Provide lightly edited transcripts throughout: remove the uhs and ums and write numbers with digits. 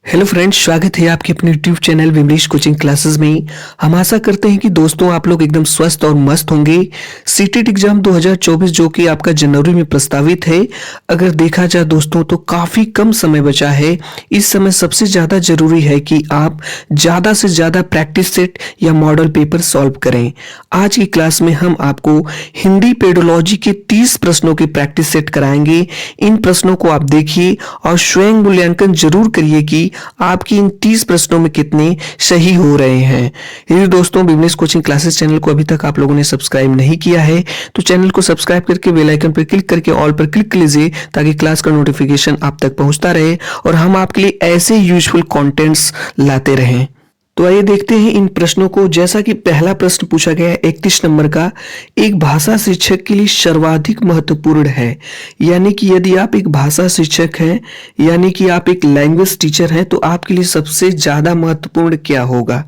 Hello friends, स्वागत है आपके अपने यूट्यूब चैनल विमरीश कोचिंग क्लासेस में। हम आशा करते हैं कि दोस्तों आप लोग एकदम स्वस्थ और मस्त होंगे। सीटेट एग्जाम 2024 जो कि आपका जनवरी में प्रस्तावित है, अगर देखा जाए दोस्तों तो काफ़ी कम समय बचा है। इस समय सबसे ज़्यादा जरूरी है कि आप ज़्यादा से ज़्यादा प्रैक्टिस सेट या मॉडल पेपर सॉल्व करें। आज की क्लास में हम आपको हिंदी पेडोलॉजी के 30 प्रश्नों की प्रैक्टिस सेट कराएंगे। इन प्रश्नों को आप देखिए और स्वयं मूल्यांकन जरूर करिए कि आपकी इन 30 प्रश्नों में कितने सही हो रहे हैं। यदि दोस्तों विमरीश कोचिंग क्लासेस चैनल को अभी तक आप लोगों ने सब्सक्राइब नहीं किया है तो चैनल को सब्सक्राइब करके बेल आइकन पर क्लिक करके ऑल पर क्लिक कर लीजिए ताकि क्लास का नोटिफिकेशन आप तक पहुंचता रहे और हम आपके लिए ऐसे यूजफुल कंटेंट्स लाते रहें। तो आइए देखते हैं इन प्रश्नों को। जैसा कि पहला प्रश्न पूछा गया है 31 नंबर का, एक भाषा शिक्षक के लिए सर्वाधिक महत्वपूर्ण है। यानी कि यदि आप एक भाषा शिक्षक हैं, यानी कि आप एक लैंग्वेज टीचर हैं, तो आपके लिए सबसे ज्यादा महत्वपूर्ण क्या होगा।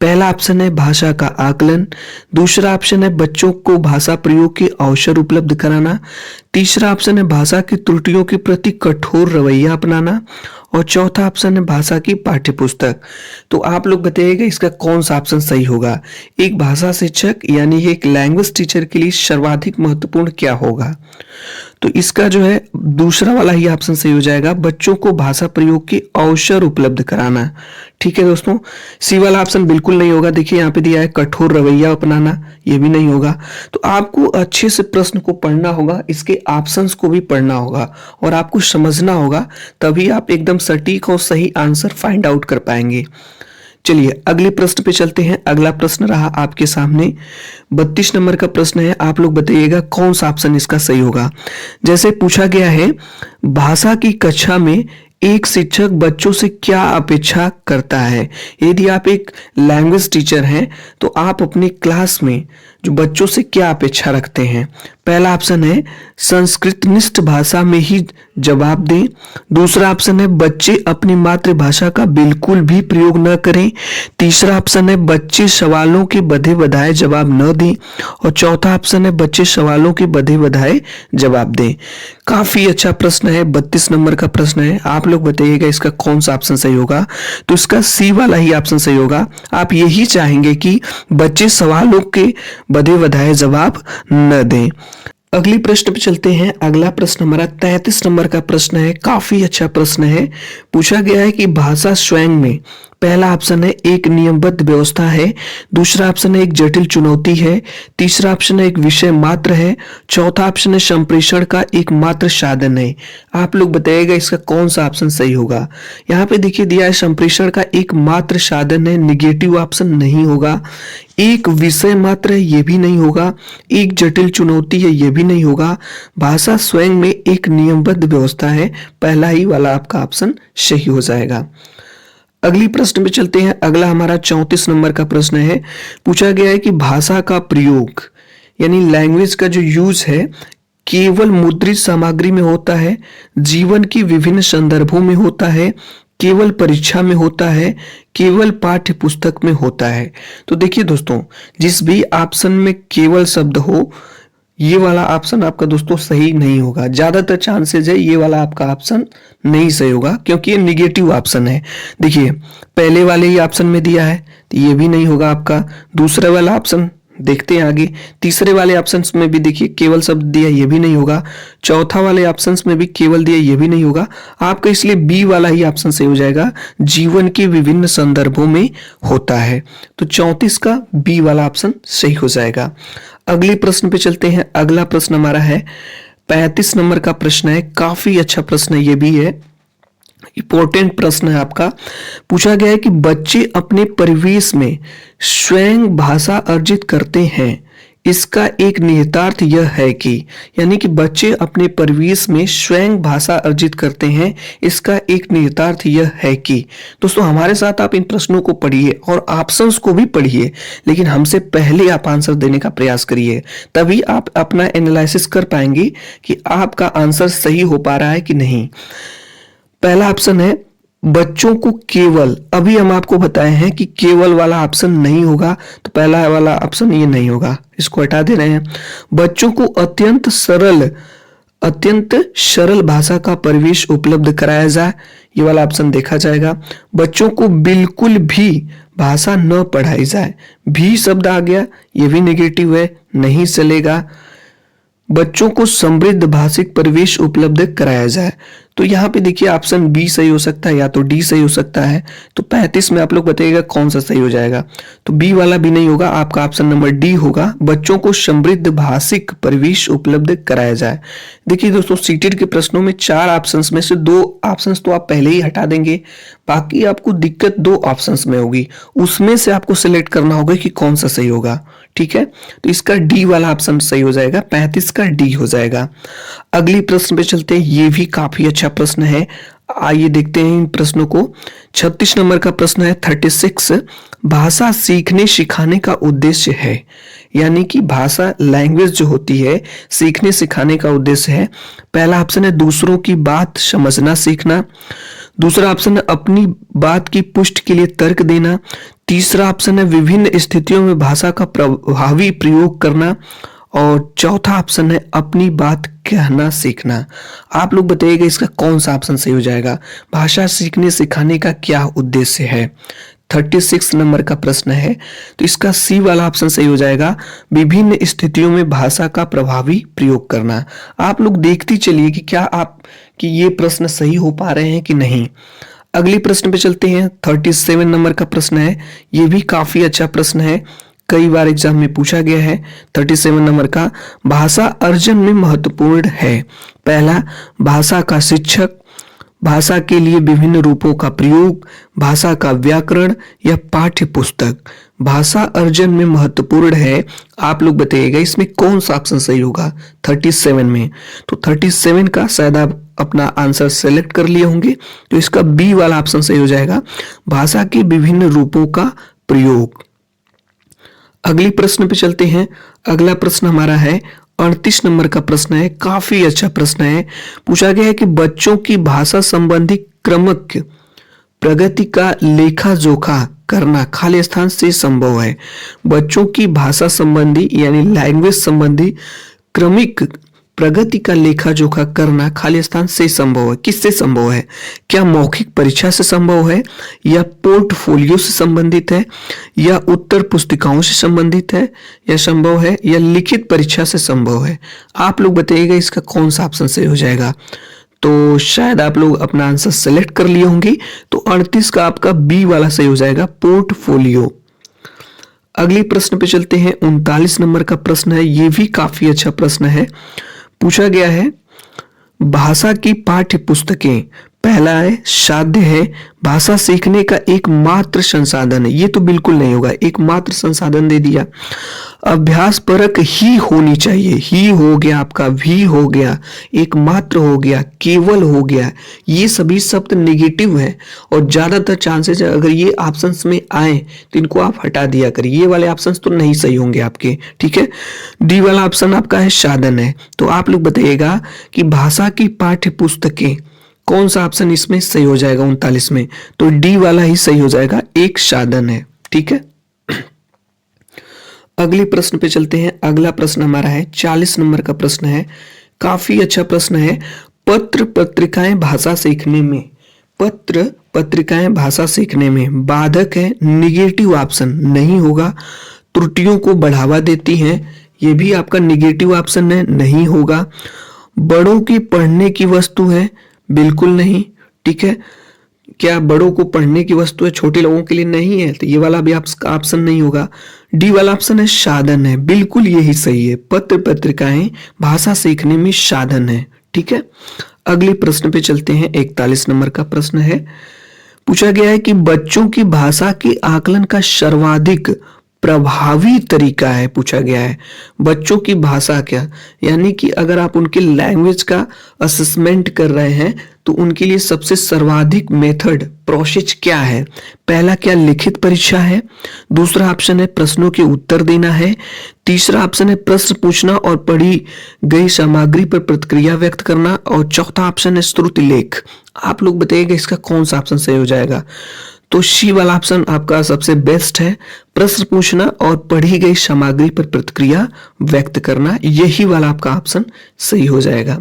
पहला ऑप्शन है भाषा का आकलन, दूसरा ऑप्शन है बच्चों को भाषा प्रयोग के अवसर उपलब्ध कराना, तीसरा ऑप्शन है भाषा की त्रुटियों के प्रति कठोर रवैया अपनाना और चौथा ऑप्शन है भाषा की पाठ्यपुस्तक। तो आप लोग बताइएगा इसका कौन सा ऑप्शन सही होगा। एक भाषा शिक्षक यानी एक लैंग्वेज टीचर के लिए सर्वाधिक महत्वपूर्ण क्या होगा। तो इसका जो है दूसरा वाला ही ऑप्शन सही हो जाएगा, बच्चों को भाषा प्रयोग के अवसर उपलब्ध कराना। ठीक है दोस्तों, सी वाला ऑप्शन बिल्कुल नहीं होगा। देखिए यहाँ पे दिया है कठोर रवैया अपनाना, ये भी नहीं होगा। तो आपको अच्छे से प्रश्न को पढ़ना होगा, इसके ऑप्शंस को भी पढ़ना होगा और आपको समझना होगा, तभी आप एकदम सटीक और सही आंसर फाइंड आउट कर पाएंगे। चलिए अगले प्रश्न पे चलते हैं। अगला प्रश्न रहा आपके सामने 32 नंबर का प्रश्न है। आप लोग बताइएगा कौन सा ऑप्शन इसका सही होगा। जैसे पूछा गया है, भाषा की कक्षा में एक शिक्षक बच्चों से क्या अपेक्षा करता है। यदि आप एक लैंग्वेज टीचर हैं तो आप अपनी क्लास में जो बच्चों से क्या अपेक्षा रखते हैं। पहला ऑप्शन है संस्कृतनिष्ठ भाषा में ही जवाब दें, दूसरा ऑप्शन है बच्चे अपनी मातृभाषा का बिल्कुल भी प्रयोग न करें, तीसरा ऑप्शन है बच्चे सवालों के बधे बधाए जवाब न दें और चौथा ऑप्शन है बच्चे सवालों के बधे बधाए जवाब दें। काफी अच्छा प्रश्न है, 32 नंबर का प्रश्न है। आप लोग बताइएगा इसका कौन सा ऑप्शन सही होगा। तो इसका सी वाला ही ऑप्शन सही होगा। आप यही चाहेंगे कि बच्चे सवालों के बधे बधाए जवाब न दें। अगली प्रश्न पे चलते हैं। अगला प्रश्न हमारा 33 नंबर का प्रश्न है। काफी अच्छा प्रश्न है। पूछा गया है कि भाषा स्वयं में पहला ऑप्शन है एक नियमबद्ध व्यवस्था है, दूसरा ऑप्शन है एक जटिल चुनौती है, तीसरा ऑप्शन है एक विषय मात्र है, चौथा ऑप्शन है संप्रेषण का एक मात्र साधन है। आप लोग बताइएगा इसका कौन सा ऑप्शन सही होगा। यहाँ पे देखिए दिया है संप्रेषण का एक मात्र साधन है, निगेटिव ऑप्शन नहीं होगा। एक विषय मात्र है, ये भी नहीं होगा। एक जटिल चुनौती है, ये भी नहीं होगा। भाषा स्वयं में एक नियमबद्ध व्यवस्था है, पहला ही वाला आपका ऑप्शन सही हो जाएगा। अगली प्रश्न में चलते हैं। अगला हमारा 34 नंबर का प्रश्न है। पूछा गया है कि भाषा का प्रयोग यानी लैंग्वेज का जो यूज है केवल मुद्रित सामग्री में होता है, जीवन के विभिन्न संदर्भों में होता है, केवल परीक्षा में होता है, केवल पाठ्य पुस्तक में होता है। तो देखिए दोस्तों, जिस भी ऑप्शन में केवल शब्द हो, ये वाला ऑप्शन आपका दोस्तों सही नहीं होगा। ज्यादातर चांसेस है ये वाला आपका ऑप्शन नहीं सही होगा क्योंकि ये निगेटिव ऑप्शन है। देखिए पहले वाले ही ऑप्शन में दिया है तो ये भी नहीं होगा आपका। दूसरा वाला ऑप्शन देखते हैं आगे, तीसरे वाले ऑप्शंस में भी देखिए केवल शब्द दिया, ये भी नहीं होगा। चौथा वाले ऑप्शंस में भी केवल दिया, ये भी नहीं होगा आपका। इसलिए बी वाला ही ऑप्शन सही हो जाएगा, जीवन के विभिन्न संदर्भों में होता है। तो 34 का बी वाला ऑप्शन सही हो जाएगा। अगले प्रश्न पे चलते हैं। अगला प्रश्न हमारा है 35 नंबर का प्रश्न है। काफी अच्छा प्रश्न ये भी है, इंपॉर्टेंट प्रश्न है आपका। पूछा गया है कि बच्चे अपने परिवेश में स्वयं भाषा अर्जित करते हैं, इसका एक निहितार्थ यह है कि, यानी कि बच्चे अपने परिवेश में स्वयं भाषा अर्जित करते हैं, इसका एक निहितार्थ यह है कि। दोस्तों हमारे साथ आप इन प्रश्नों को पढ़िए और ऑप्शंस को भी पढ़िए, लेकिन हमसे पहले आप आंसर देने का प्रयास करिए, तभी आप अपना एनालिसिस कर पाएंगे कि आपका आंसर सही हो पा रहा है कि नहीं। पहला ऑप्शन है बच्चों को केवल, अभी हम आपको बताए हैं कि केवल वाला ऑप्शन नहीं होगा, तो पहला वाला ऑप्शन ये नहीं होगा, इसको हटा दे रहे हैं। बच्चों को अत्यंत सरल अत्यंत सरल भाषा का परिवेश उपलब्ध कराया जाए, ये वाला ऑप्शन देखा जाएगा। बच्चों को बिल्कुल भी भाषा न पढ़ाई जाए, भी शब्द आ गया, ये भी नेगेटिव है, नहीं चलेगा। बच्चों को समृद्ध भाषिक परिवेश उपलब्ध कराया जाए, तो यहाँ पे देखिए ऑप्शन बी सही हो सकता है या तो डी सही हो सकता है। तो 35 में आप लोग बताइएगा कौन सा सही हो जाएगा। तो बी वाला भी नहीं होगा, आपका ऑप्शन नंबर डी होगा, बच्चों को समृद्ध भाषिक परिवेश उपलब्ध कराया जाए। देखिए दोस्तों, सीटेट के प्रश्नों में 4 ऑप्शंस में से 2 ऑप्शंस तो आप पहले ही हटा देंगे, बाकी आपको दिक्कत 2 ऑप्शंस में होगी, उसमें से आपको सिलेक्ट करना होगा कि कौन सा सही होगा। ठीक है, तो इसका डी वाला ऑप्शन सही हो जाएगा, 35 का डी हो जाएगा। अगली प्रश्न पे चलते हैं, ये भी काफी अच्छा प्रश्न है, आइए देखते हैं इन प्रश्नों को। 36 नंबर का प्रश्न है 36, भाषा सीखने सिखाने का उद्देश्य है, यानी कि भाषा लैंग्वेज जो होती है सीखने सिखाने का उद्देश्य है। पहला ऑप्शन है दूसरों की बात समझना सीखना, दूसरा ऑप्शन है अपनी बात की पुष्टि के लिए तर्क देना, तीसरा ऑप्शन है विभिन्न स्थितियों में भाषा का प्रभावी प्रयोग करना, और चौथा ऑप्शन है अपनी बात कहना सीखना। आप लोग बताइएगा इसका कौन सा ऑप्शन सही हो जाएगा। भाषा सीखने सिखाने का क्या उद्देश्य है, 36 नंबर का प्रश्न है, तो इसका सी वाला ऑप्शन सही हो जाएगा, विभिन्न स्थितियों में भाषा का प्रभावी प्रयोग करना। आप लोग देखती चलिए कि क्या आप कि ये प्रश्न सही हो पा रहे हैं कि नहीं। अगली प्रश्न पे चलते हैं, 37 नंबर का प्रश्न है, ये भी काफी अच्छा प्रश्न है, कई बार एग्जाम में पूछा गया है। 37 नंबर का, भाषा अर्जन में महत्वपूर्ण है। पहला, भाषा का शिक्षक, भाषा के लिए विभिन्न रूपों का प्रयोग, भाषा का व्याकरण या पाठ्य पुस्तक। भाषा अर्जन में महत्वपूर्ण है, आप लोग बताइएगा इसमें कौन सा ऑप्शन सही होगा 37 में। तो 37 का शायद आप अपना आंसर सेलेक्ट कर लिए होंगे, तो इसका बी वाला ऑप्शन सही हो जाएगा, भाषा के विभिन्न रूपों का प्रयोग। अगली प्रश्न पे चलते हैं, अगला प्रश्न हमारा है 38 नंबर का प्रश्न है, काफी अच्छा प्रश्न है। पूछा गया है कि बच्चों की भाषा संबंधी क्रमिक प्रगति का लेखा जोखा करना खाली स्थान से संभव है। बच्चों की भाषा संबंधी यानी लैंग्वेज संबंधी क्रमिक प्रगति का लेखा जोखा करना खाली स्थान से संभव है। किससे संभव है? क्या मौखिक परीक्षा से संभव है, या पोर्टफोलियो से संबंधित है, या उत्तर पुस्तिकाओं से संबंधित है, या संभव है, या लिखित परीक्षा से संभव है? आप लोग बताइएगा इसका कौन सा ऑप्शन सही हो जाएगा। तो शायद आप लोग अपना आंसर सेलेक्ट कर लिए होंगे, तो 38 का आपका बी वाला सही हो जाएगा, पोर्टफोलियो। अगली प्रश्न पे चलते हैं, 39 नंबर का प्रश्न है, ये भी काफी अच्छा प्रश्न है। पूछा गया है भाषा की पाठ्य पुस्तकें, पहला है साध्य है, भाषा सीखने का एकमात्र संसाधन है। ये तो बिल्कुल नहीं होगा, एकमात्र संसाधन दे दिया। अभ्यास परक ही होनी चाहिए, ही हो गया आपका, भी हो गया, एकमात्र हो गया, केवल हो गया, ये सभी शब्द नेगेटिव है, और ज्यादातर चांसेस है अगर ये ऑप्शंस में आए तो इनको आप हटा दिया करिए, ये वाले ऑप्शंस तो नहीं सही होंगे आपके। ठीक है, डी वाला ऑप्शन आपका है साधन है। तो आप लोग बताइएगा कि भाषा की पाठ्य पुस्तकें कौन सा ऑप्शन इसमें सही हो जाएगा 39 में। तो डी वाला ही सही हो जाएगा, एक साधन है। ठीक है, अगले प्रश्न पे चलते हैं। अगला प्रश्न हमारा है 40 नंबर का प्रश्न है, काफी अच्छा प्रश्न है। पत्र पत्रिकाएं भाषा सीखने में, पत्र पत्रिकाएं भाषा सीखने में बाधक है, निगेटिव ऑप्शन नहीं होगा। त्रुटियों को बढ़ावा देती हैं, ये भी आपका निगेटिव ऑप्शन है, नहीं होगा। बड़ों की पढ़ने की वस्तु है, बिल्कुल नहीं। ठीक है, क्या बड़ों को पढ़ने की वस्तु है, छोटे लोगों के लिए नहीं है, तो ये वाला भी आपका ऑप्शन नहीं होगा। डी वाला ऑप्शन है साधन है, बिल्कुल यही सही है, पत्र पत्रिकाएं भाषा सीखने में साधन है। ठीक है, अगले प्रश्न पे चलते हैं। 41 नंबर का प्रश्न है, पूछा गया है कि बच्चों की भाषा के आकलन का सर्वाधिक प्रभावी तरीका है। पूछा गया है बच्चों की भाषा क्या, यानी कि अगर आप उनके लैंग्वेज का असेसमेंट कर रहे हैं तो उनके लिए सबसे सर्वाधिक मेथड प्रोसेस क्या है। पहला क्या लिखित परीक्षा है, दूसरा ऑप्शन है प्रश्नों के उत्तर देना है, तीसरा ऑप्शन है प्रश्न पूछना और पढ़ी गई सामग्री पर प्रतिक्रिया व्यक्त करना, और चौथा ऑप्शन है श्रुति लेख। आप लोग बताइएगा इसका कौन सा ऑप्शन सही हो जाएगा। तो सी वाला ऑप्शन आपका सबसे बेस्ट है। प्रश्न पूछना और पढ़ी गई सामग्री पर प्रतिक्रिया व्यक्त करना, यही वाला आपका ऑप्शन सही हो जाएगा।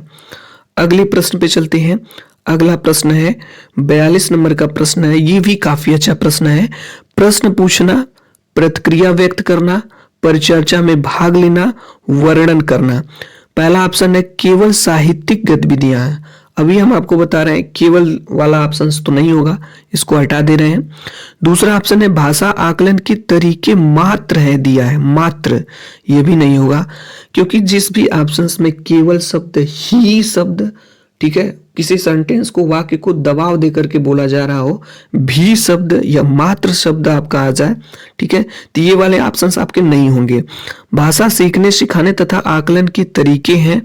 अगले प्रश्न पे चलते हैं। अगला प्रश्न है 42 नंबर का प्रश्न है, ये भी काफी अच्छा प्रश्न है। प्रश्न पूछना, प्रतिक्रिया व्यक्त करना, परिचर्चा में भाग लेना, वर्णन करना। पहला ऑप्शन है केवल साहित्यिक गतिविधियां। अभी हम आपको बता रहे हैं केवल वाला ऑप्शन तो नहीं होगा, इसको हटा दे रहे हैं। दूसरा ऑप्शन है भाषा आकलन के तरीके मात्र है दिया है, मात्र, ये भी नहीं होगा, क्योंकि जिस भी ऑप्शंस में केवल शब्द, ही शब्द, ठीक है, किसी सेंटेंस को, वाक्य को दबाव देकर के बोला जा रहा हो, भी शब्द या मात्र शब्द आपका आ जाए, ठीक है, तो ये वाले ऑप्शंस आपके नहीं होंगे। भाषा सीखने, सिखाने तथा आकलन के तरीके हैं।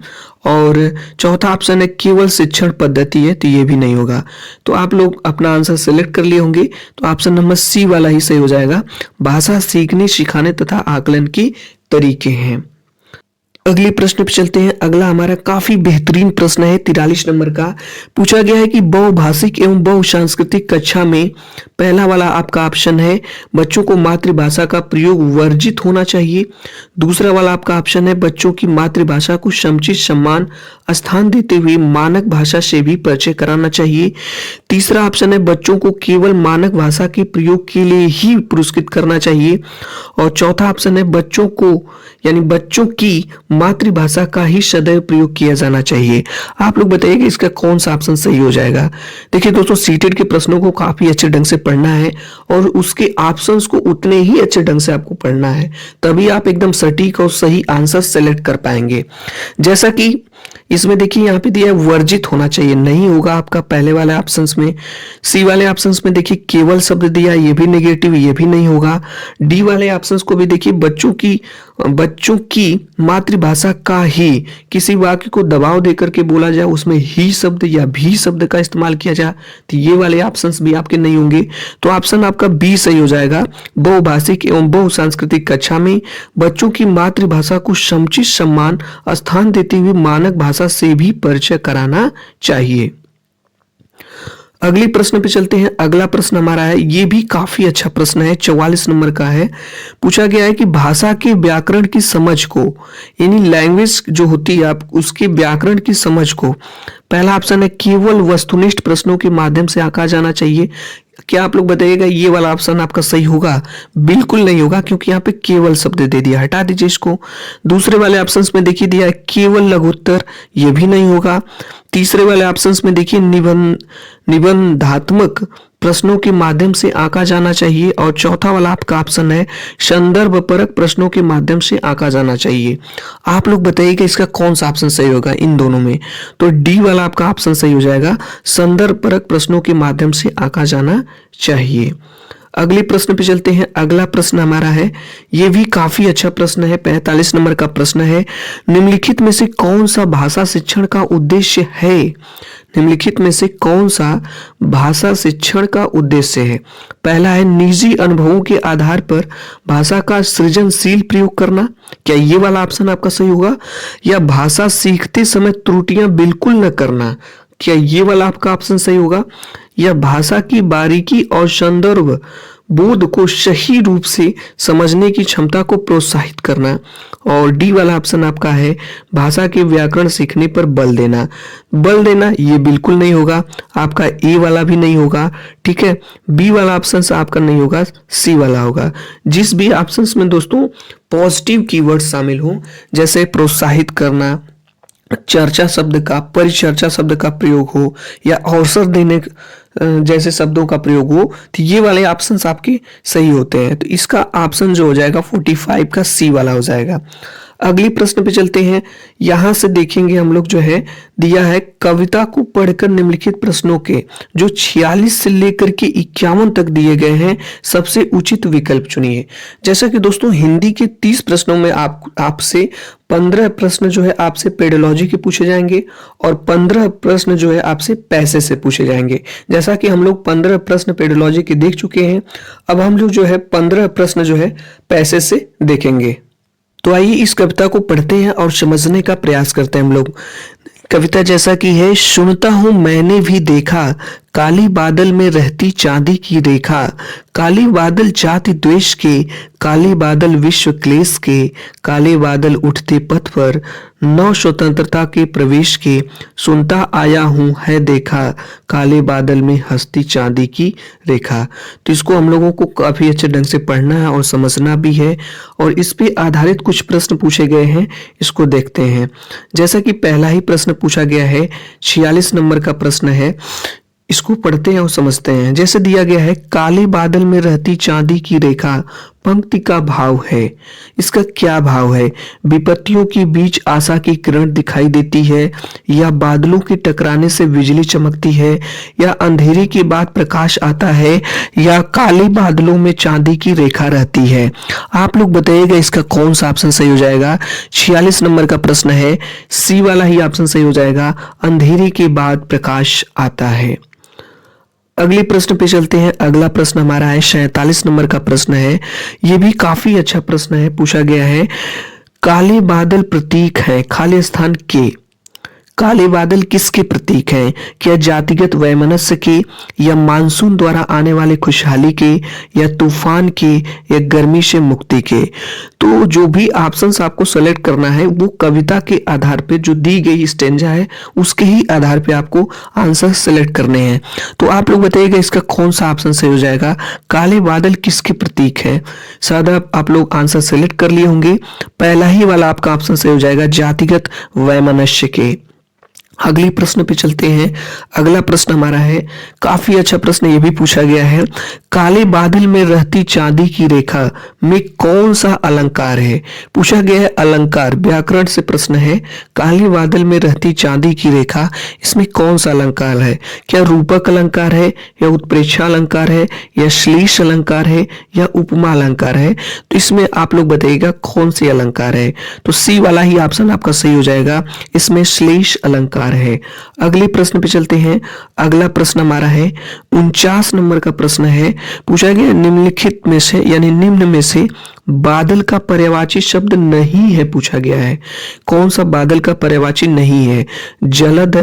और चौथा ऑप्शन है केवल शिक्षण पद्धति है, तो ये भी नहीं होगा। तो आप लोग अपना आंसर सेलेक्ट कर लिए होंगे, तो ऑप्शन नंबर सी वाला ही सही हो जाएगा। भाषा सीखने, सिखाने तथा आकलन के तरीके हैं। अगले प्रश्न पे चलते हैं। अगला हमारा काफी बेहतरीन प्रश्न है, 43 नंबर का। पूछा गया है कि बहुभाषिक एवं बहुसांस्कृतिक कक्षा में पहला वाला आपका ऑप्शन है बच्चों को मातृभाषा का प्रयोग वर्जित होना चाहिए। दूसरा वाला आपका ऑप्शन है बच्चों की मातृभाषा को समुचित सम्मान स्थान देते हुए मानक भाषा से भी परिचय कराना चाहिए। तीसरा ऑप्शन है बच्चों को केवल मानक भाषा के प्रयोग के लिए ही पुरस्कृत करना चाहिए। और चौथा ऑप्शन है बच्चों को, यानी बच्चों की मातृभाषा का ही सदैव प्रयोग किया जाना चाहिए। आप लोग बताइए कि इसका कौन सा ऑप्शन सही हो जाएगा। देखिए दोस्तों, सीटेट के प्रश्नों को काफी अच्छे ढंग से पढ़ना है और उसके ऑप्शंस को उतने ही अच्छे ढंग से आपको पढ़ना है, तभी आप एकदम सटीक और सही आंसर सेलेक्ट कर पाएंगे। जैसा कि इसमें देखिए यहाँ पे दिया है वर्जित होना चाहिए, नहीं होगा आपका पहले वाले ऑप्शंस में। सी वाले ऑप्शंस में देखिए केवल शब्द दिया, ये भी नेगेटिव, ये भी नहीं होगा। डी वाले ऑप्शंस को भी देखिए बच्चों की मातृभाषा का ही किसी वाक्य को दबाव देकर के बोला जाए, उसमें ही शब्द या भी शब्द का इस्तेमाल किया जाए, तो ये वाले ऑप्शंस भी आपके नहीं होंगे। तो ऑप्शन आपका बी सही हो जाएगा। बहुभाषिक एवं बहुसांस्कृतिक कक्षा में बच्चों की मातृभाषा को समुचित सम्मान स्थान देते हुए मानक भाषा से भी परिचय कराना चाहिए। अगले प्रश्न पे चलते हैं। अगला प्रश्न हमारा है, ये भी काफी अच्छा प्रश्न है, 44 नंबर का है। पूछा गया है कि भाषा के व्याकरण की समझ को, यानी लैंग्वेज जो होती है आप उसके व्याकरण की समझ को, पहला ऑप्शन है केवल वस्तुनिष्ठ प्रश्नों के माध्यम से आंका जाना चाहिए। क्या आप लोग बताइएगा ये वाला ऑप्शन आपका सही होगा? बिल्कुल नहीं होगा, क्योंकि यहाँ पे केवल शब्द दे दिया, हटा दीजिए इसको। दूसरे वाले ऑप्शंस में देखिए दिया है केवल लघुत्तर, ये भी नहीं होगा। तीसरे वाले ऑप्शंस में देखिए निबंधात्मक प्रश्नों के माध्यम से आंका जाना चाहिए। और चौथा वाला आपका ऑप्शन है संदर्भ परक प्रश्नों के माध्यम से आंका जाना चाहिए। आप लोग बताइएगा इसका कौन सा ऑप्शन सही होगा इन दोनों में? तो डी वाला आपका ऑप्शन सही हो जाएगा, संदर्भ परक प्रश्नों के माध्यम से आंका जाना चाहिए। अगले प्रश्न पे चलते हैं। अगला प्रश्न हमारा है, ये भी काफी अच्छा प्रश्न है, 45 नंबर का प्रश्न है। निम्नलिखित में से कौन सा भाषा शिक्षण का उद्देश्य है? निम्नलिखित में से कौन सा भाषा शिक्षण का उद्देश्य है? पहला है निजी अनुभवों के आधार पर भाषा का सृजनशील प्रयोग करना, क्या ये वाला ऑप्शन आपका सही होगा? या भाषा सीखते समय त्रुटियां बिल्कुल न करना, क्या ये वाला आपका ऑप्शन सही होगा? या भाषा की बारीकी और संदर्भ बोध को सही रूप से समझने की क्षमता को प्रोत्साहित करना। और डी वाला ऑप्शन आपका है भाषा के व्याकरण सीखने पर बल देना। बल देना ये बिल्कुल नहीं होगा, आपका ए वाला भी नहीं होगा, ठीक है। बी वाला ऑप्शन आपका नहीं होगा, सी वाला होगा। जिस भी ऑप्शन में दोस्तों पॉजिटिव कीवर्ड शामिल हो, जैसे प्रोत्साहित करना, चर्चा शब्द का, परिचर्चा शब्द का प्रयोग हो, या अवसर देने जैसे शब्दों का प्रयोग हो, तो ये वाले ऑप्शंस आपके सही होते हैं। तो इसका ऑप्शन जो हो जाएगा 45 का सी वाला हो जाएगा। अगले प्रश्न पे चलते हैं। यहां से देखेंगे हम लोग जो है दिया है कविता को पढ़कर निम्नलिखित प्रश्नों के जो 46 से लेकर के 51 तक दिए गए हैं सबसे उचित विकल्प चुनिए। जैसा कि दोस्तों हिंदी के 30 प्रश्नों में आपसे 15 प्रश्न जो है आपसे पेडोलॉजी के पूछे जाएंगे और 15 प्रश्न जो है आपसे पैसे से पूछे जाएंगे। जैसा कि हम लोग 15 प्रश्न पेडोलॉजी के देख चुके हैं, अब हम लोग जो है 15 प्रश्न जो है पैसे से देखेंगे। तो आइए इस कविता को पढ़ते हैं और समझने का प्रयास करते हैं हम लोग। कविता जैसा कि है, सुनता हूं मैंने भी देखा काली बादल में रहती चांदी की रेखा, काली बादल जाति द्वेष के, काले बादल विश्व क्लेश के, काले बादल उठते पथ पर, नव स्वतंत्रता के प्रवेश के, सुनता आया हूँ है देखा, काले बादल में हंसती चांदी की रेखा। तो इसको हम लोगों को काफी अच्छे ढंग से पढ़ना है और समझना भी है, और इस पे आधारित कुछ प्रश्न पूछे गए हैं, इसको देखते हैं। जैसा कि पहला ही प्रश्न पूछा गया है, 46 नंबर का प्रश्न है, इसको पढ़ते हैं और समझते हैं। जैसे दिया गया है, काले बादल में रहती चांदी की रेखा, पंक्ति का भाव है। इसका क्या भाव है? विपत्तियों के बीच आशा की किरण दिखाई देती है, या बादलों के टकराने से बिजली चमकती है, या अंधेरे के बाद प्रकाश आता है, या काले बादलों में चांदी की रेखा रहती है। आप लोग बताइएगा इसका कौन सा ऑप्शन सही हो जाएगा। 46 नंबर का प्रश्न है, सी वाला ही ऑप्शन सही हो जाएगा, अंधेरे के बाद प्रकाश आता है। अगले प्रश्न पे चलते हैं। अगला प्रश्न हमारा है 47 नंबर का प्रश्न है। ये भी काफी अच्छा प्रश्न है। पूछा गया है, काले बादल प्रतीक हैं खाली स्थान के। काले बादल किसके प्रतीक हैं? क्या जातिगत वैमनस्य के, या मानसून द्वारा आने वाले खुशहाली के, या तूफान के, या गर्मी से मुक्ति के? तो जो भी ऑप्शंस आपको सेलेक्ट करना है वो कविता के आधार पे, जो दी गई स्टेंजा है उसके ही आधार पे आपको आंसर सेलेक्ट करने हैं। तो आप लोग बताइएगा इसका कौन सा ऑप्शन सही हो जाएगा। काले बादल किसके प्रतीक है? शायद आप लोग आंसर सेलेक्ट कर लिए होंगे। पहला ही वाला आपका ऑप्शन सही हो जाएगा, जातिगत वैमनस्य के। अगले प्रश्न पे चलते हैं। अगला प्रश्न हमारा है, काफी अच्छा प्रश्न ये भी पूछा गया है, काले बादल में रहती चांदी की रेखा में कौन सा अलंकार है? पूछा गया है अलंकार, व्याकरण से प्रश्न है। काले बादल में रहती चांदी की रेखा, इसमें कौन सा अलंकार है? क्या रूपक अलंकार है, या उत्प्रेक्षा अलंकार है, या श्लेष अलंकार है, या उपमा अलंकार है? तो इसमें आप लोग बताइएगा कौन सी अलंकार है। तो सी वाला ही ऑप्शन आपका सही हो जाएगा, इसमें श्लेष अलंकार है। अगले प्रश्न पे चलते हैं। अगला प्रश्न हमारा है 49 नंबर का प्रश्न है। पूछा गया, निम्नलिखित में से यानी निम्न में से बादल का पर्यायवाची शब्द नहीं है। पूछा गया है कौन सा बादल का पर्यायवाची नहीं है? जलद,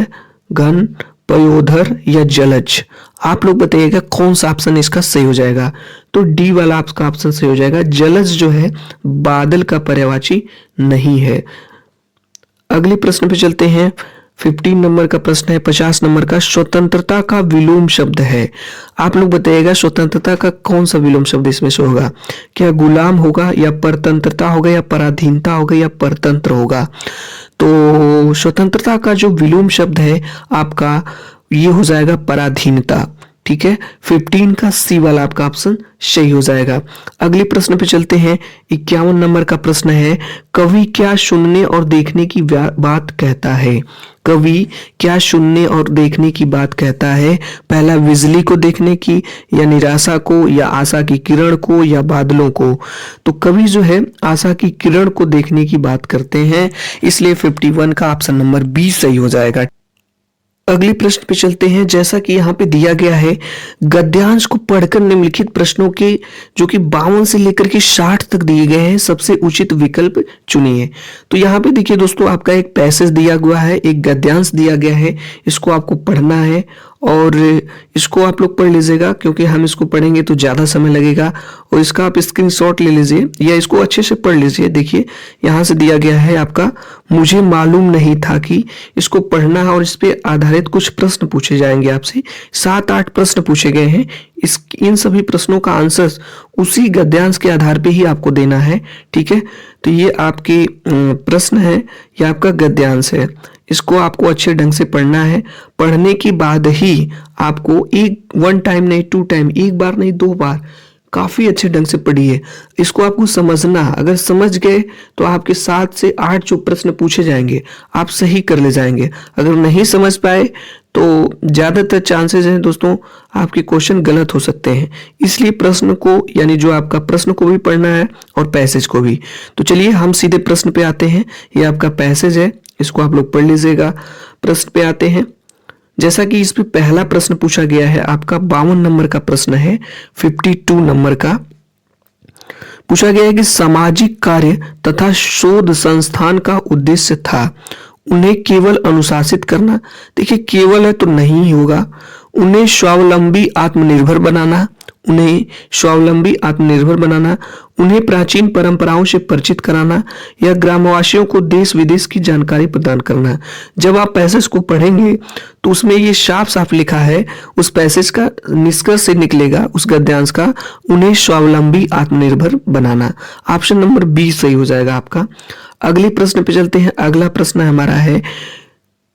घन, पयोधर, या जलज? आप लोग बताइएगा कौन सा ऑप्शन इसका सही हो जाएगा। तो डी वाला आपका ऑप्शन सही हो जाएगा, जलज जो है बादल का पर्यायवाची नहीं है। अगले प्रश्न पे चलते हैं। 15 नंबर का प्रश्न है, 50 नंबर का, स्वतंत्रता का विलोम शब्द है। आप लोग बताइएगा स्वतंत्रता का कौन सा विलोम शब्द इसमें से होगा। क्या गुलाम होगा, या परतंत्रता होगा, या पराधीनता होगा, या परतंत्र होगा? तो स्वतंत्रता का जो विलोम शब्द है आपका ये हो जाएगा पराधीनता। ठीक है, 15 का सी वाला आपका ऑप्शन सही हो जाएगा। अगले प्रश्न पे चलते हैं। 51 नंबर का प्रश्न है, कवि क्या सुनने और देखने की बात कहता है? कवि क्या सुनने और देखने की बात कहता है? पहला, बिजली को देखने की, या निराशा को, या आशा की किरण को, या बादलों को? तो कवि जो है आशा की किरण को देखने की बात करते हैं, इसलिए 51 का ऑप्शन नंबर बी सही हो जाएगा। अगले प्रश्न पे चलते हैं। जैसा कि यहाँ पे दिया गया है, गद्यांश को पढ़कर निम्नलिखित प्रश्नों के जो कि 52 से लेकर के 60 तक दिए गए हैं, सबसे उचित विकल्प चुनिए। तो यहाँ पे देखिए दोस्तों, आपका एक पैसेज दिया हुआ है, एक गद्यांश दिया गया है, इसको आपको पढ़ना है और इसको आप लोग पढ़ लीजिएगा, क्योंकि हम इसको पढ़ेंगे तो ज़्यादा समय लगेगा। और इसका आप स्क्रीनशॉट ले लीजिए या इसको अच्छे से पढ़ लीजिए। देखिए यहाँ से दिया गया है आपका, मुझे मालूम नहीं था कि, इसको पढ़ना है और इस पे आधारित कुछ प्रश्न पूछे जाएंगे आपसे। 7-8 प्रश्न पूछे गए हैं। इन सभी प्रश्नों का आंसर उसी गद्यांश के आधार पे ही आपको देना है। ठीक है, तो ये आपके प्रश्न है, ये आपका गद्यांश है। इसको आपको अच्छे ढंग से पढ़ना है। पढ़ने के बाद ही आपको वन टाइम नहीं 2 टाइम, एक बार नहीं 2 बार, काफी अच्छे ढंग से पढ़िए। इसको आपको समझना, अगर समझ गए तो आपके 7 से 8 जो प्रश्न पूछे जाएंगे आप सही कर ले जाएंगे। अगर नहीं समझ पाए तो ज्यादातर चांसेस हैं दोस्तों आपके क्वेश्चन गलत हो सकते हैं। इसलिए प्रश्न को, यानी जो आपका प्रश्न को भी पढ़ना है और पैसेज को भी। तो चलिए हम सीधे प्रश्न पे आते हैं। ये आपका पैसेज है, इसको आप लोग पढ़ लीजिएगा। प्रश्न पे आते हैं। जैसा कि इस पे पहला प्रश्न पूछा गया है आपका 52 नंबर का प्रश्न है। 52 नंबर का पूछा गया है कि सामाजिक कार्य तथा शोध संस्थान का उद्देश्य था उन्हें केवल अनुशासित करना। देखिए केवल है तो नहीं होगा, उन्हें स्वावलंबी आत्मनिर्भर बनाना, उन्हें स्वावलंबी आत्मनिर्भर बनाना, उन्हें प्राचीन परंपराओं से परिचित कराना या ग्रामवासियों को देश विदेश की जानकारी प्रदान करना। जब आप पैसेज को पढ़ेंगे तो उसमें ये साफ साफ लिखा है, उस पैसेज का निष्कर्ष से निकलेगा उस गद्यांश का, उन्हें स्वावलंबी आत्मनिर्भर बनाना। ऑप्शन नंबर बी सही हो जाएगा आपका। अगले प्रश्न पे चलते हैं। अगला प्रश्न हमारा है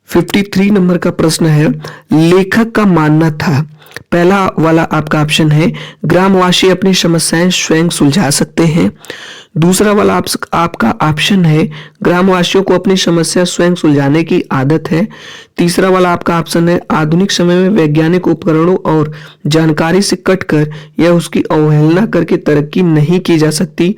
53 नंबर का प्रश्न है, लेखक का मानना था। पहला वाला आपका ऑप्शन है ग्रामवासी अपनी समस्याएं स्वयं सुलझा सकते हैं। दूसरा वाला आपका ऑप्शन है ग्रामवासियों को अपनी समस्या स्वयं सुलझाने की आदत है। तीसरा वाला आपका ऑप्शन है आधुनिक समय में वैज्ञानिक उपकरणों और जानकारी से कटकर या उसकी अवहेलना करके तरक्की नहीं की जा सकती।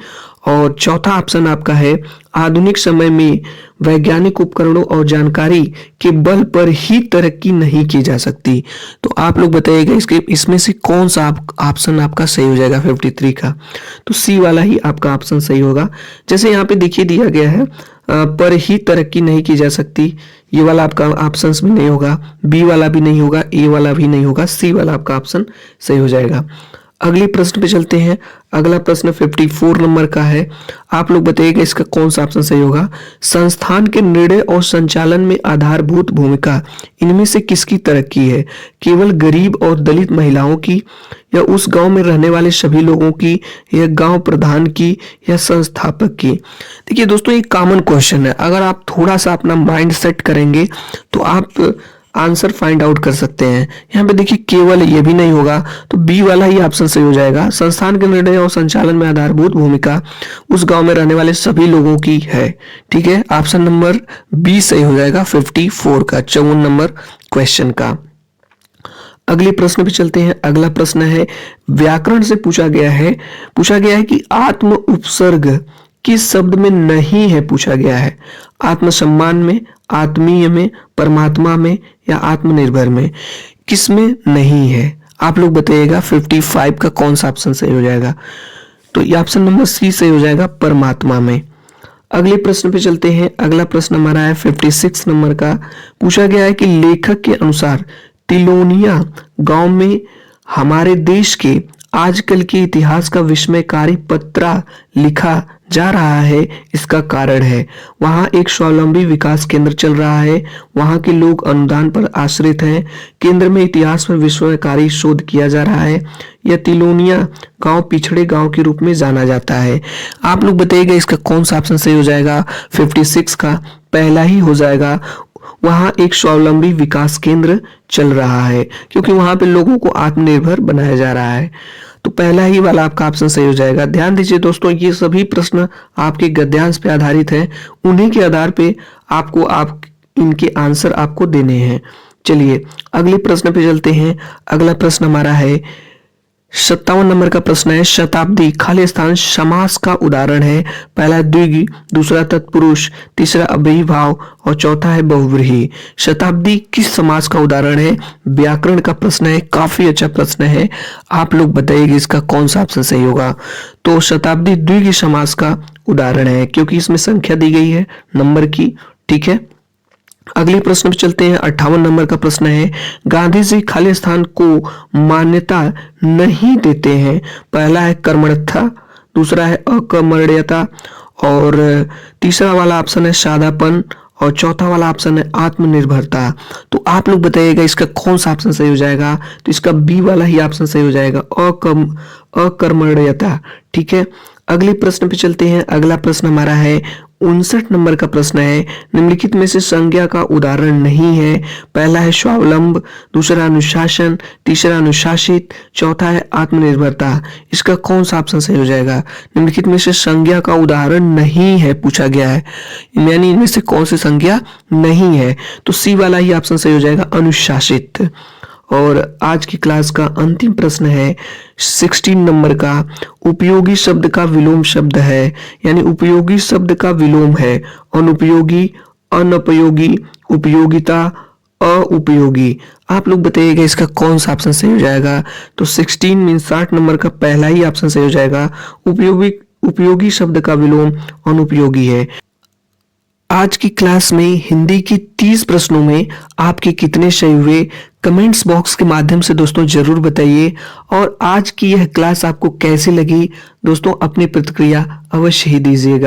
और चौथा ऑप्शन आपका है आधुनिक समय में वैज्ञानिक उपकरणों और जानकारी के बल पर ही तरक्की नहीं की जा सकती। तो आप लोग बताइएगा इसमें से कौन सा ऑप्शन आपका सही हो जाएगा 53 का। तो सी वाला ही आपका ऑप्शन सही होगा। जैसे यहाँ पे देखिए दिया गया है पर ही तरक्की नहीं की जा सकती, ये वाला आपका ऑप्शन भी नहीं होगा, बी वाला भी नहीं होगा, ए वाला भी नहीं होगा, सी वाला आपका ऑप्शन सही हो जाएगा। अगले प्रश्न पे चलते हैं। अगला प्रश्न 54 नंबर का है। आप लोग बताइएगा इसका कौन सा ऑप्शन सही होगा। संस्थान के निर्णय और संचालन में आधारभूत भूमिका इनमें से किसकी तरक्की है? केवल गरीब और दलित महिलाओं की, या उस गांव में रहने वाले सभी लोगों की, या गांव प्रधान की, या संस्थापक की? देखिए दोस्तों, एक कॉमन क्वेश्चन है। अगर आप थोड़ा सा अपना माइंड सेट करेंगे तो आप आंसर फाइंड आउट कर सकते हैं। यहाँ पे देखिए केवल ये भी नहीं होगा, तो बी वाला ही ऑप्शन सही हो जाएगा। संस्थान के निर्णय और संचालन में आधारभूत भूमिका उस गांव में रहने वाले सभी लोगों की है। ठीक है, ऑप्शन नंबर बी सही हो जाएगा 54 का, 54 नंबर क्वेश्चन का। अगले प्रश्न पे चलते हैं। अगला प्रश्न है व्याकरण से पूछा गया है कि आत्म उपसर्ग किस शब्द में नहीं है पूछा गया है। आत्मसम्मान में, आत्मीय में, परमात्मा में, या आत्मनिर्भर में? किस में नहीं है? आप लोग बताइएगा 55 का कौन सा ऑप्शन सही हो जाएगा। तो ये ऑप्शन नंबर सी सही हो जाएगा, परमात्मा में। अगले प्रश्न पे चलते हैं। अगला प्रश्न हमारा है 56 नंबर का। पूछा गया है कि लेखक के अनुसार तिलोनिया गांव में हमारे देश के आजकल के इतिहास का विस्मयकारी पत्रा लिखा जा रहा है, इसका कारण है वहां एक स्वावलंबी विकास केंद्र चल रहा है, वहां के लोग अनुदान पर आश्रित हैं, केंद्र में इतिहास में विस्मयकारी शोध किया जा रहा है, या तिलोनिया गांव पिछड़े गांव के रूप में जाना जाता है। आप लोग बताइएगा इसका कौन सा ऑप्शन सही हो जाएगा। 56 का पहला ही हो जाएगा, वहां एक स्वावलंबी विकास केंद्र चल रहा है, क्योंकि वहां पे लोगों को आत्मनिर्भर बनाया जा रहा है। तो पहला ही वाला आपका ऑप्शन सही हो जाएगा। ध्यान दीजिए दोस्तों, ये सभी प्रश्न आपके गद्यांश पे आधारित हैं, उन्हीं के आधार पे आप इनके आंसर आपको देने हैं। चलिए अगले प्रश्न पे चलते हैं। अगला प्रश्न हमारा है 57 नंबर का प्रश्न है शताब्दी खाली स्थान समास का उदाहरण है। पहला द्विगु, दूसरा तत्पुरुष, तीसरा अव्ययीभाव और चौथा है बहुव्रीहि। शताब्दी किस समास का उदाहरण है? व्याकरण का प्रश्न है, काफी अच्छा प्रश्न है। आप लोग बताइएगा इसका कौन सा ऑप्शन सही होगा। तो शताब्दी द्विगु समास का उदाहरण है, क्योंकि इसमें संख्या दी गई है नंबर की। ठीक है, अगले प्रश्न पे चलते हैं। 58 नंबर का प्रश्न है गांधी जी खाली स्थान को मान्यता नहीं देते हैं। पहला है कर्मण्यता, दूसरा है अकर्मण्यता, और तीसरा वाला ऑप्शन है सादापन, और चौथा वाला ऑप्शन है आत्मनिर्भरता। तो आप लोग बताइएगा इसका कौन सा ऑप्शन सही हो जाएगा। तो इसका बी वाला ही ऑप्शन सही हो जाएगा, अकर्मण्यता। ठीक है, अगले प्रश्न पे चलते हैं। अगला प्रश्न हमारा है 59 नंबर का प्रश्न है निम्नलिखित में से संज्ञा का उदाहरण नहीं है। पहला है स्वावलंब, दूसरा अनुशासन, तीसरा अनुशासित, चौथा है आत्मनिर्भरता। इसका कौन सा ऑप्शन सही हो जाएगा। निम्नलिखित में से संज्ञा का उदाहरण नहीं है पूछा गया है, यानी इनमें से कौन सी संज्ञा नहीं है। तो सी वाला ही ऑप्शन सही हो जाएगा, अनुशासित। और आज की क्लास का अंतिम प्रश्न है 16 नंबर का। उपयोगी शब्द का विलोम शब्द है, यानी उपयोगी शब्द का विलोम है अनुपयोगी, अनुपयोगी, उपयोगिता, अउपयोगी। आप लोग बताइएगा इसका कौन सा ऑप्शन सही हो जाएगा। तो 16 मीन 60 नंबर का पहला ही ऑप्शन सही हो जाएगा, उपयोगी शब्द का विलोम अनुपयोगी है। आज की क्लास में हिंदी की 30 प्रश्नों में आपके कितने सही हुए, कमेंट्स बॉक्स के माध्यम से दोस्तों जरूर बताइए। और आज की यह क्लास आपको कैसी लगी दोस्तों, अपनी प्रतिक्रिया अवश्य ही दीजिएगा।